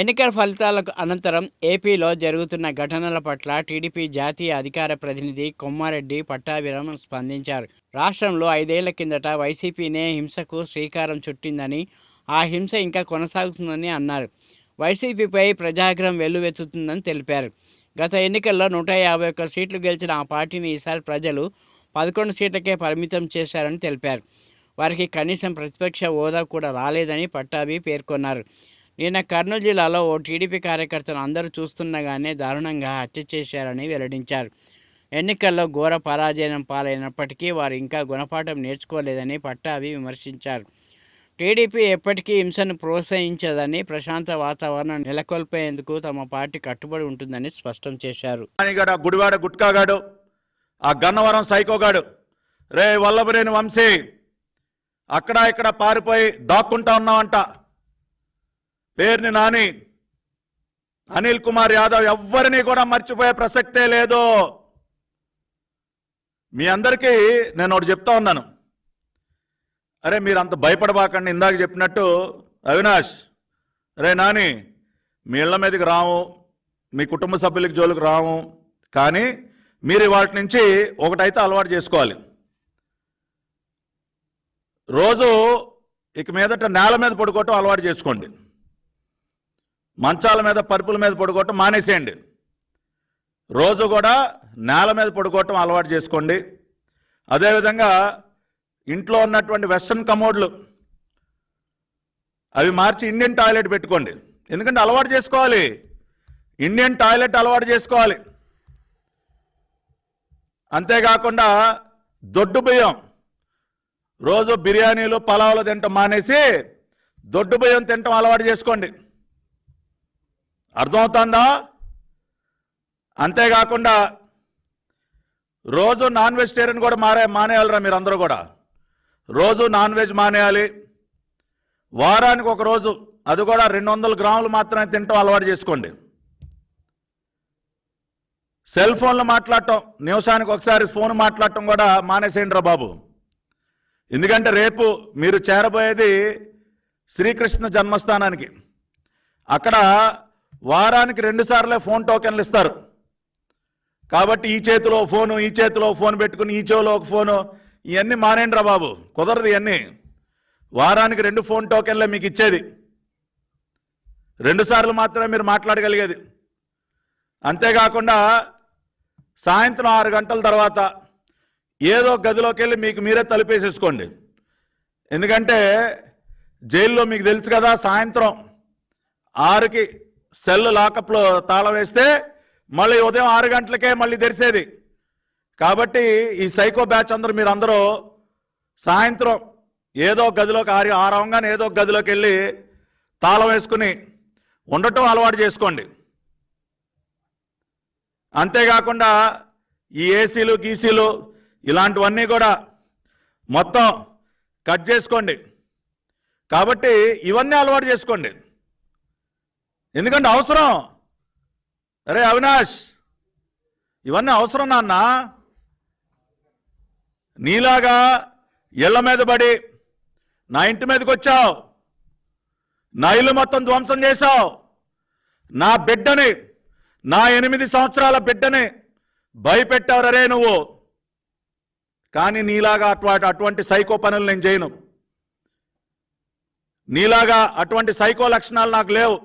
ఎన్నికల ఫలితాలకు అనంతరం ఏపీలో జరుగుతున్న ఘటనల పట్ల టీడీపీ జాతీయ అధికార ప్రతినిధి కొమ్మారెడ్డి పట్టాభిరామ్ స్పందించారు. రాష్ట్రంలో 5 ఏళ్ల కిందట వైసీపీనే హింసకు శ్రీకారం చుట్టిందని, ఆ హింస ఇంకా కొనసాగుతుందని అన్నారు. వైసీపీపై ప్రజాగ్రహం వెల్లువెత్తుతుందని తెలిపారు. గత ఎన్నికల్లో 151 సీట్లు గెలిచిన ఆ పార్టీని ఈసారి ప్రజలు 11 సీట్లకే పరిమితం చేశారని తెలిపారు. వారికి కనీసం ప్రతిపక్ష హోదా కూడా రాలేదని పట్టాభి పేర్కొన్నారు. నిన్న కర్నూలు జిల్లాలో ఓ టీడీపీ కార్యకర్తను అందరూ చూస్తుండగానే దారుణంగా హత్య చేశారని వెల్లడించారు. ఎన్నికల్లో ఘోర పరాజయం పాలైనప్పటికీ వారు ఇంకా గుణపాఠం నేర్చుకోలేదని పట్టాభి విమర్శించారు. టీడీపీ ఎప్పటికీ హింసను ప్రోత్సహించదని, ప్రశాంత వాతావరణం నెలకొల్పేందుకు తమ పార్టీ కట్టుబడి ఉంటుందని స్పష్టం చేశారు. గుడివాడ గుట్కాగాడు, ఆ గన్నవరం సైకోగాడు, రే వల్లభరేని వంశీ అక్కడ ఇక్కడ పారిపోయి దాక్కుంటా ఉన్నావంట. పేరుని నాని, అనిల్ కుమార్ యాదవ్ ఎవ్వరిని కూడా మర్చిపోయే ప్రసక్తే లేదు. మీ అందరికీ నేను ఒకటి చెప్తా ఉన్నాను, అరే మీరు అంత భయపడబాకండి. ఇందాక చెప్పినట్టు అవినాష్, రే నాని మీ ఇళ్ల మీదకి రాము, మీ కుటుంబ సభ్యులకి జోలికి రాము, కానీ మీరు వాటి నుంచి ఒకటైతే అలవాటు చేసుకోవాలి. రోజు ఇక మీదట నేల మీద పడుకోవటం అలవాటు చేసుకోండి. మంచాల మీద పరుపుల మీద పడుకోవటం మానేసేయండి. రోజు కూడా నేల మీద పడుకోవటం అలవాటు చేసుకోండి. అదేవిధంగా ఇంట్లో ఉన్నటువంటి వెస్ట్రన్ కమోడ్లు అవి మార్చి ఇండియన్ టాయిలెట్ పెట్టుకోండి. ఎందుకంటే అలవాటు చేసుకోవాలి, ఇండియన్ టాయిలెట్ అలవాటు చేసుకోవాలి. అంతేకాకుండా దొడ్డు బియ్యం, రోజు బిర్యానీలు పలావులు తినటం మానేసి దొడ్డు బియ్యం తినటం అలవాటు చేసుకోండి. అర్థమవుతుందా? అంతేకాకుండా రోజు నాన్ వెజిటేరియన్ కూడా మానేయాలరా మీరు అందరూ కూడా. రోజు నాన్ వెజ్ మానేయాలి. వారానికి ఒక రోజు, అది కూడా 200 గ్రాములు మాత్రమే తినటం అలవాటు చేసుకోండి. సెల్ ఫోన్లు మాట్లాడటం, నిమిషానికి ఒకసారి ఫోన్ మాట్లాడటం కూడా మానేసేయండి రా బాబు. ఎందుకంటే రేపు మీరు చేరబోయేది శ్రీకృష్ణ జన్మస్థానానికి. అక్కడ వారానికి 2 సార్లే ఫోన్ టోకెన్లు ఇస్తారు. కాబట్టి ఈ చేతిలో ఫోను, ఈ చేతిలో ఫోన్ పెట్టుకుని ఈ చెవిలో ఒక ఫోను, ఇవన్నీ మానేయండి రా బాబు. కుదరదు ఇవన్నీ. వారానికి 2 ఫోన్ టోకెన్లే మీకు ఇచ్చేది. 2 సార్లు మాత్రమే మీరు మాట్లాడగలిగేది. అంతేకాకుండా సాయంత్రం 6 గంటల తర్వాత ఏదో గదిలోకి వెళ్ళి మీకు మీరే తలుపేసేసుకోండి. ఎందుకంటే జైల్లో మీకు తెలుసు కదా, సాయంత్రం 6కి సెల్ లాకప్లో తాళం వేస్తే మళ్ళీ ఉదయం 6 గంటలకే మళ్ళీ తెరిసేది. కాబట్టి ఈ సైకో బ్యాచ్ మీరు అందరూ సాయంత్రం ఏదో గదిలోకి 6 అవగానే ఏదో గదిలోకి వెళ్ళి తాళం వేసుకుని ఉండటం అలవాటు చేసుకోండి. అంతేకాకుండా ఈ ఏసీలు గీసీలు ఇలాంటివన్నీ కూడా మొత్తం కట్ చేసుకోండి. కాబట్టి ఇవన్నీ అలవాటు చేసుకోండి, ఎందుకంటే అవసరం. అరే అవినాష్, ఇవన్నీ అవసరం నాన్న. నీలాగా ఇళ్ల మీద పడి నా ఇంటి మీదకి వచ్చావు, నా ఇల్లు మొత్తం ధ్వంసం చేశావు, నా బిడ్డని, నా 8 సంవత్సరాల బిడ్డని భయపెట్టావు రే నువ్వు. కానీ నీలాగా అటువంటి సైకో పనులు నేను చేయను. నీలాగా అటువంటి సైకో లక్షణాలు నాకు లేవు.